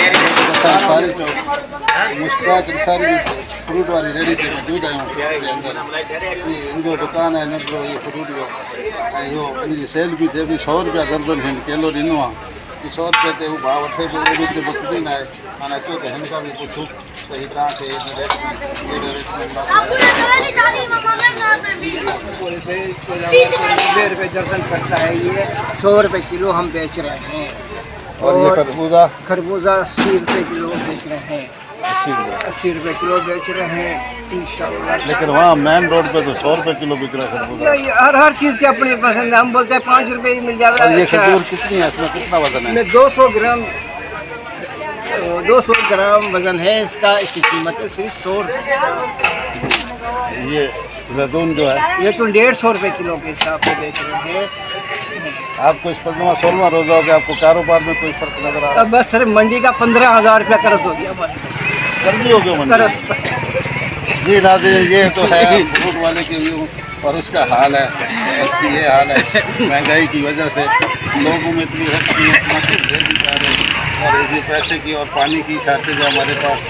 सारी जो मुश्ताक सारी फ्रूट वाली रेडी पे मौजूद आहियूं के अंदर इनको दुकान है नंढो ये फ्रूट जो ऐं इहो इन जी सेल बि थिए पई 100 रुपया दर्जन हिन किलो ॾिनो आहे 100 रुपये ते हू भाव वठे पियो उहो बि बुकदी न आहे हाणे अचो त हिन खां बि पुछूं त हीउ तव्हांखे हिन रेट में कहिड़े रेट में ₹90 दर्जन पड़ता है। ये 100 रुपये किलो हम बेच रहे हैं। और ये खरबूजा खरबूजा 80 रुपये किलो बेच रहे हैं। 80 रुपये किलो बेच रहे हैं इंशाल्लाह। लेकिन वहाँ मेन रोड पे तो 100 रुपये किलो बिक रहा है खरबूजा। नहीं, हर चीज़ की अपनी पसंद है। हम बोलते हैं 5 रुपये ही मिल जाएगा। और ये खजूर कितनी है, इसमें कितना वजन है? 200 ग्राम वजन है इसका। इसकी कीमत है सिर्फ 100 रुपये। ये जैतून जो है ये तो 150 रुपये किलो के हिसाब से बेच रहे हैं। आपको इस 15वां रोजा हो गया, आपको कारोबार में कोई फर्क नजर आ रहा है? अब बस सिर्फ मंडी का 15,000 रुपया कर्ज हो गया। कर भी हो गया मंडी। जी नाज़रीन, ये तो है फ्रूट वाले के यूँ और उसका हाल है। ये हाल है महंगाई की वजह से लोगों में इतनी रखी है, इतना कुछ दे नहीं पा रहे और इसी पैसे की और पानी की शॉर्टेज है हमारे पास।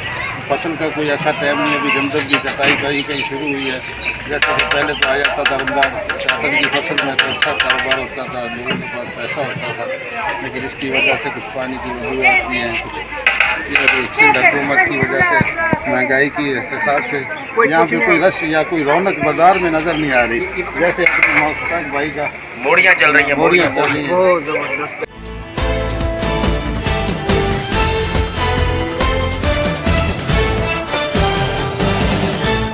फसल का कोई ऐसा टाइम नहीं है। अभी गंदम की कटाई कहीं शुरू हुई है। जैसे कि पहले तो आ जाता था रमज़ान कॉटन की फसल में तो अच्छा कारोबार होता था, लोगों के पास पैसा होता था। लेकिन इसकी वजह से कुछ पानी की वजूहत भी हैं, कुछ सिंध हुकूमत की वजह से महंगाई की हिसाब से यहाँ पे कोई रश या कोई रौनक बाज़ार में नज़र नहीं आ रही। जैसे अपने मुश्ताक भाई का मोड़ियाँ चल रही हैं। मोड़ियाँ चल रही हैं।